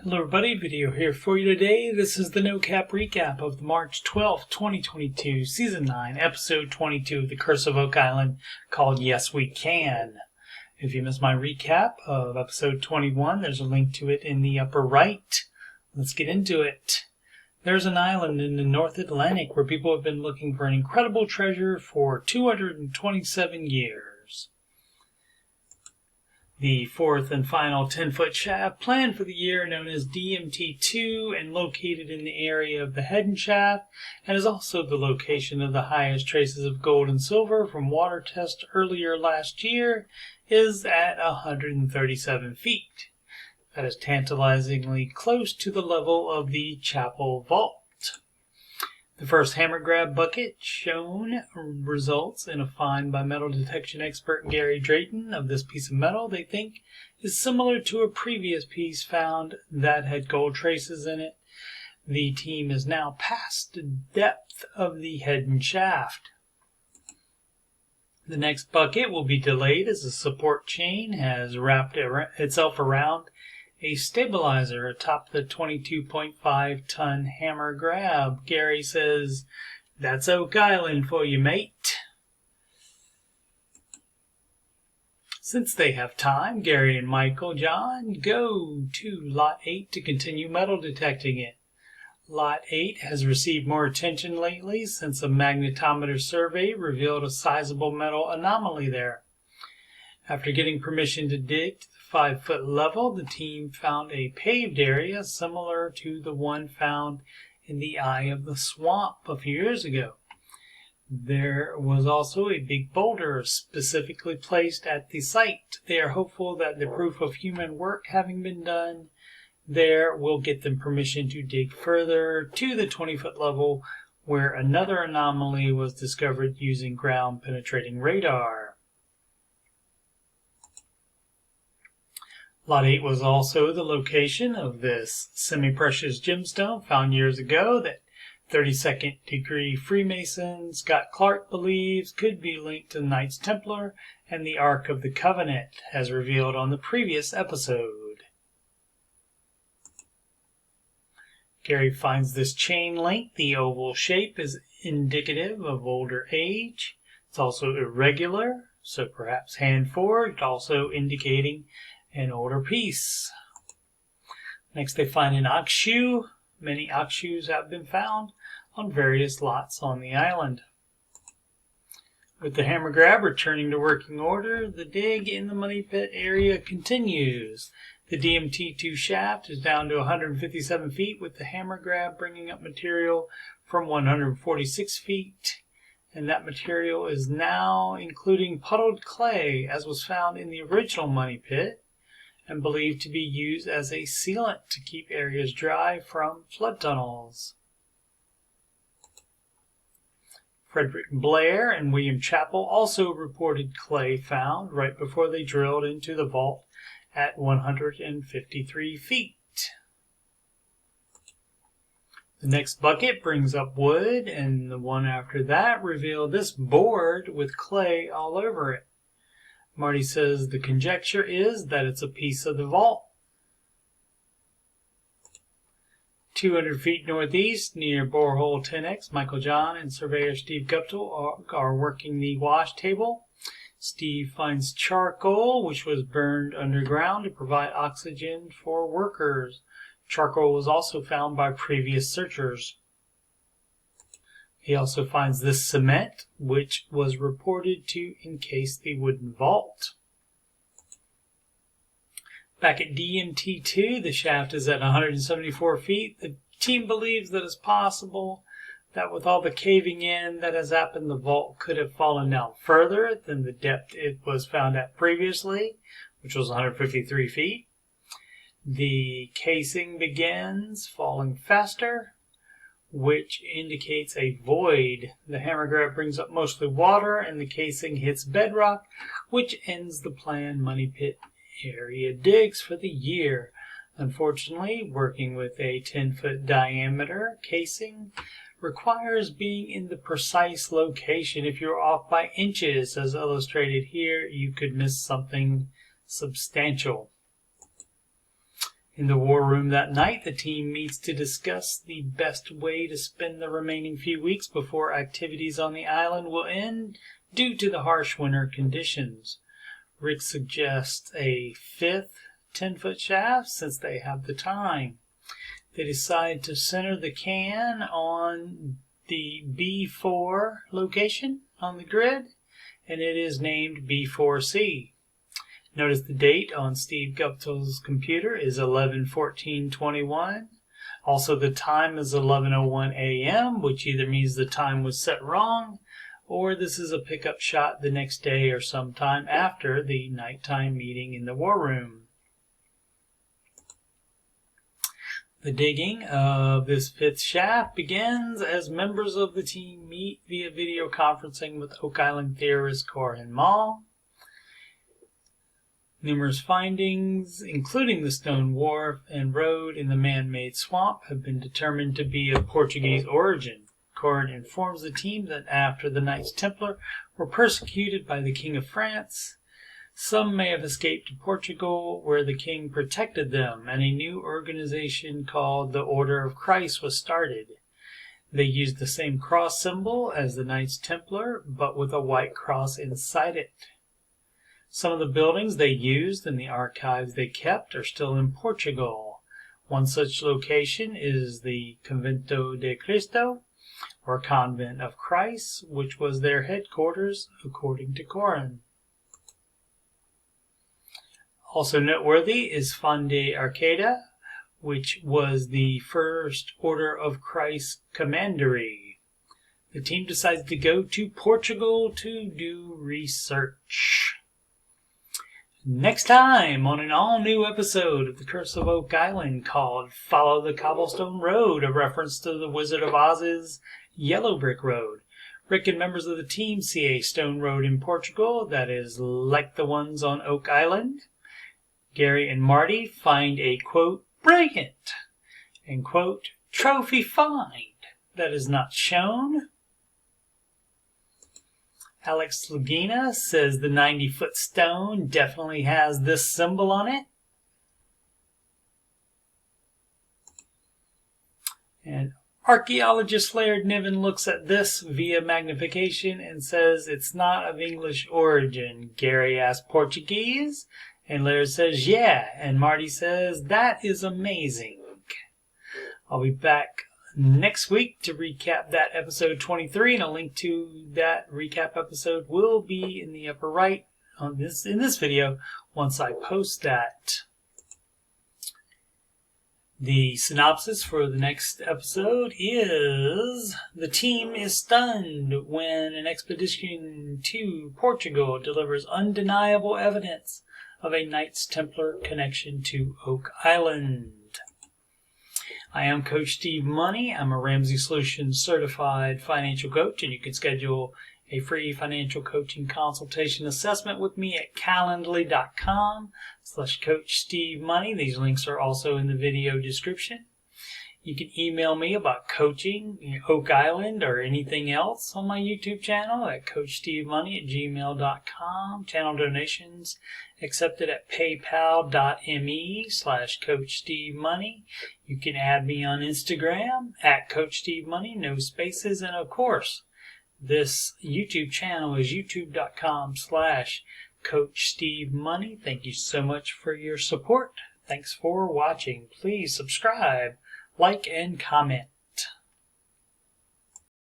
Hello everybody, video here for you today. This is the No Cap recap of the March 12th, 2022, Season 9, Episode 22 of The Curse of Oak Island, called Yes We Can. If you missed my recap of Episode 21, there's a link to it in the upper right. Let's get into it. There's an island in the North Atlantic where people have been looking for an incredible treasure for 227 years. The fourth and final 10-foot shaft planned for the year, known as DMT-2 and located in the area of the head shaft, and is also the location of the highest traces of gold and silver from water tests earlier last year, is at 137 feet. That is tantalizingly close to the level of the chapel vault. The first hammer grab bucket shown results in a find by metal detection expert Gary Drayton of this piece of metal they think is similar to a previous piece found that had gold traces in it. The team is now past the depth of the head and shaft. The next bucket will be delayed as the support chain has wrapped itself around a stabilizer atop the 22.5-ton hammer grab. Gary says, "That's Oak Island for you, mate." Since they have time, Gary and Michael John go to Lot 8 to continue metal detecting it. Lot 8 has received more attention lately since a magnetometer survey revealed a sizable metal anomaly there. After getting permission to dig to the 5-foot level, the team found a paved area similar to the one found in the eye of the swamp a few years ago. There was also a big boulder specifically placed at the site. They are hopeful that the proof of human work having been done there will get them permission to dig further to the 20-foot level, where another anomaly was discovered using ground-penetrating radar. Lot 8 was also the location of this semi-precious gemstone found years ago that 32nd degree Freemason Scott Clark believes could be linked to the Knights Templar and the Ark of the Covenant, as revealed on the previous episode. Gary finds this chain link. The oval shape is indicative of older age. It's also irregular, so perhaps hand-forged, also indicating an older piece. Next, they find an ox shoe. Many ox shoes have been found on various lots on the island. With the hammer grab returning to working order, the dig in the money pit area continues. The DMT-2 shaft is down to 157 feet, with the hammer grab bringing up material from 146 feet. And that material is now including puddled clay, as was found in the original money pit, and believed to be used as a sealant to keep areas dry from flood tunnels. Frederick Blair and William Chappell also reported clay found right before they drilled into the vault at 153 feet. The next bucket brings up wood, and the one after that revealed this board with clay all over it. Marty says the conjecture is that it's a piece of the vault. 200 feet northeast, near borehole 10X, Michael John and surveyor Steve Guptill are working the wash table. Steve finds charcoal, which was burned underground to provide oxygen for workers. Charcoal was also found by previous searchers. He also finds this cement, which was reported to encase the wooden vault. Back at DMT-2, the shaft is at 174 feet. The team believes that it's possible that with all the caving in that has happened, the vault could have fallen down further than the depth it was found at previously, which was 153 feet. The casing begins falling faster, which indicates a void. The hammer grab brings up mostly water, and the casing hits bedrock, which ends the planned money pit area digs for the year. Unfortunately, working with a 10-foot diameter casing requires being in the precise location. If you're off by inches, as illustrated here, you could miss something substantial. In the war room that night, the team meets to discuss the best way to spend the remaining few weeks before activities on the island will end due to the harsh winter conditions. Rick suggests a fifth 10-foot shaft since they have the time. They decide to center the can on the B4 location on the grid, and it is named B4C. Notice the date on Steve Guptill's computer is 11/14/21. Also, the time is 11:01 a.m., which either means the time was set wrong, or this is a pickup shot the next day or sometime after the nighttime meeting in the war room. The digging of this fifth shaft begins as members of the team meet via video conferencing with Oak Island theorist Corin Mall. Numerous findings, including the stone wharf and road in the man-made swamp, have been determined to be of Portuguese origin. Corin informs the team that after the Knights Templar were persecuted by the King of France, some may have escaped to Portugal, where the king protected them, and a new organization called the Order of Christ was started. They used the same cross symbol as the Knights Templar, but with a white cross inside it. Some of the buildings they used and the archives they kept are still in Portugal. One such location is the Convento de Cristo, or Convent of Christ, which was their headquarters, according to Corin. Also noteworthy is Fonte Arcada, which was the first Order of Christ commandery. The team decides to go to Portugal to do research. Next time on an all-new episode of The Curse of Oak Island called Follow the Cobblestone Road, a reference to the Wizard of Oz's Yellow Brick Road. Rick and members of the team see a stone road in Portugal that is like the ones on Oak Island. Gary and Marty find a, quote, brilliant, and, quote, trophy find that is not shown. Alex Lagina says the 90-foot stone definitely has this symbol on it. And archaeologist Laird Niven looks at this via magnification and says it's not of English origin. Gary asks Portuguese, and Laird says yeah, and Marty says that is amazing. I'll be back next week to recap that episode 23, and a link to that recap episode will be in the upper right in this video once I post that. The synopsis for the next episode is: the team is stunned when an expedition to Portugal delivers undeniable evidence of a Knights Templar connection to Oak Island. I am Coach Steve Money. I'm a Ramsey Solutions certified financial coach, and you can schedule a free financial coaching consultation assessment with me at calendly.com/Coach Steve Money. These links are also in the video description. You can email me about coaching Oak Island or anything else on my YouTube channel at CoachSteveMoney@gmail.com. Channel donations accepted at paypal.me/Coach Steve Money. You can add me on Instagram at Coach Steve Money, no spaces. And of course, this YouTube channel is youtube.com/Coach Steve Money. Thank you so much for your support. Thanks for watching. Please subscribe, like, and comment.